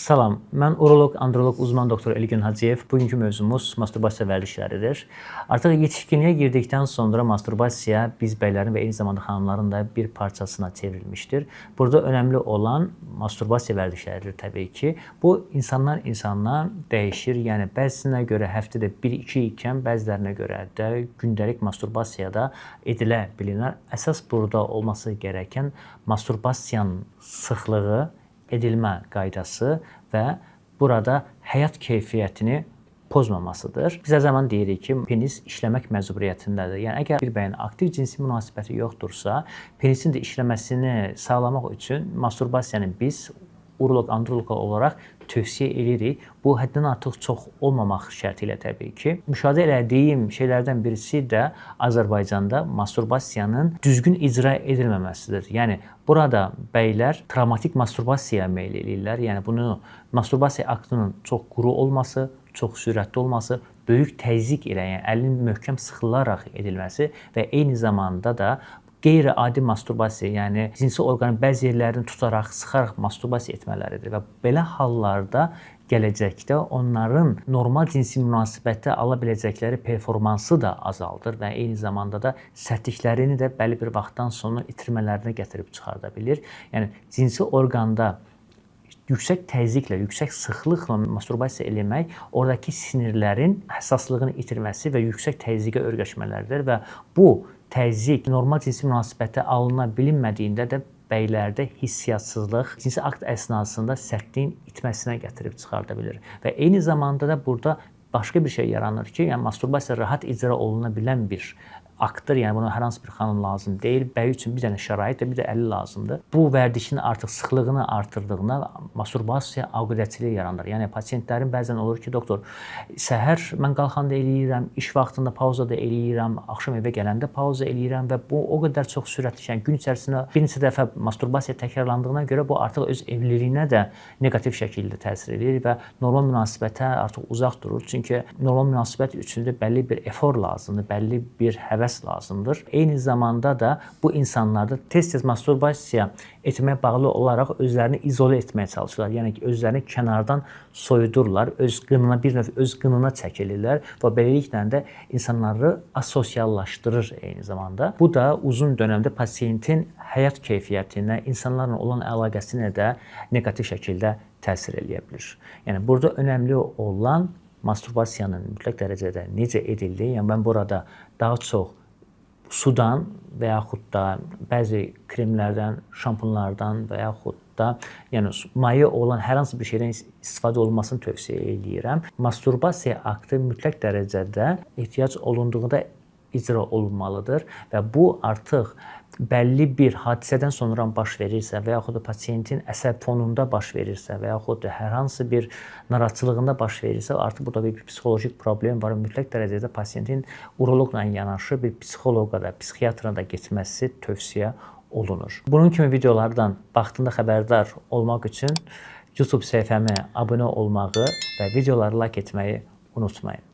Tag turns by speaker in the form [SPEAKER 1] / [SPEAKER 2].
[SPEAKER 1] Salam, mən uroloq, androloq uzman doktor Elgün Hacıyev. Bugünkü mövzumuz masturbasiya vərdişləridir. Artıq yetişkinliyə girdikdən sonra masturbasiya biz bəylərin və eyni zamanda xanımların da bir parçasına çevrilmişdir. Burada önəmli olan masturbasiya vərdişləridir təbii ki. Bu insandan insana dəyişir. Yəni bəzisinə görə həftədə 1-2 ikən, bəzilərinə görə də gündəlik masturbasiyada edilə bilinər. Əsas burada olması gərəkən masturbasiyanın sıxlığı, edilmə qaydası və burada həyat keyfiyyətini pozmamasıdır. Biz hər zaman deyirik ki, penis işləmək məcburiyyətindədir. Yəni əgər bir bəyin aktiv cinsi münasibəti yoxdursa, penisin də işləməsini sağlamaq üçün masturbasiyanı biz uroloq, androloq olaraq tövsiyə edirik. Bu həddən artıq çox olmamaq şərti ilə təbii ki. Müşahidə etdiyim şeylərdən birisi də Azərbaycanda masturbasiyanın düzgün icra edilməməsidir. Yəni burada bəylər travmatik masturbasiyaya meyl edirlər. Yəni bunu masturbasiya aktının çox quru olması, çox sürətli olması, böyük təzyiq ilə, yəni əlin möhkəm sıxılaraq edilməsi və eyni zamanda da qeyri-adi masturbasiya, yəni cinsi orqanın bəzi yerlərini tutaraq, sıxaraq masturbasiya etmələridir və belə hallarda gələcəkdə onların normal cinsi münasibətdə ala biləcəkləri performansı da azaldır və eyni zamanda da sərtliklərini də bəlli bir vaxtdan sonra itirmələrinə gətirib çıxarda bilir. Yəni cinsi orqanda yüksək təzyiqlə, yüksək sıxlıqla masturbasiya eləmək oradakı sinirlərin həssaslığını itirməsi və yüksək təzyiqə öyrəşmələridir və bu təzyiq normal cinsi münasibətə alına bilinmədiyində də bəylərdə hissiyatsızlıq cinsi akt əsnasında sərtliyin itməsinə gətirib çıxarda bilir. Və eyni zamanda da burada başqa bir şey yaranır ki, yəni masturbasiya rahat icra oluna bilən bir aktdır. Yəni buna hər hansı bir xanım lazım deyil. Bəy üçün bir dənə şərait və bir də əli lazımdır. Bu vərdişin artıq sıxlığını artırdığında masturbasiya aqudəçiliyi yaranır. Yəni pasientlərin bəzən olur ki, doktor, səhər mən qalxanda eləyirəm, iş vaxtında pauzada eləyirəm, axşam evə gələndə pauza eləyirəm və bu o qədər çox sürətli, yəni gün içərisində bir neçə dəfə masturbasiya təkrarlandığına görə bu artıq öz evliliyinə də neqativ şəkildə təsir edir və normal münasibətə artıq uzaq durur. Çünki normal münasibət üçün də bəlli bir efor lazımdır, bəlli bir həvəs lazımdır. Eyni zamanda da bu insanlarda tez-tez masturbasiya etməyə bağlı olaraq özlərini izole etməyə çalışırlar. Yəni ki, özlərini kənardan soyudurlar, öz qınına bir növ öz qınına çəkilirlər və beləliklə də insanları asosiallaşdırır eyni zamanda. Bu da uzun dövrdə pasiyentin həyat keyfiyyətinə, insanlarla olan əlaqəsinə də neqativ şəkildə təsir eləyə bilir. Yəni burada önəmli olan masturbasiyanın mütləq dərəcədə necə edildiyi, yəni mən burada daha çox sudan və yaxud da bəzi kremlərdən, şampunlardan və yaxud da yəni maye olan hər hansı bir şeydən istifadə olunmasını tövsiyə edirəm. Masturbasiya aktı mütləq dərəcədə ehtiyac olunduğunda icra olunmalıdır və bu artıq bəlli bir hadisədən sonra baş verirsə və yaxud da pasiyentin əsəb fonunda baş verirsə və yaxud da hər hansı bir narahatçılığında baş verirsə, artıq burada bir psixoloji problem var. Mütləq dərəcədə pasiyentin uroloqla yanaşı bir psixoloqa da, psixiatra da getməsi tövsiyə olunur. Bunun kimi videolardan vaxtında xəbərdar olmaq üçün YouTube səhifəmə abunə olmağı və videoları like etməyi unutmayın.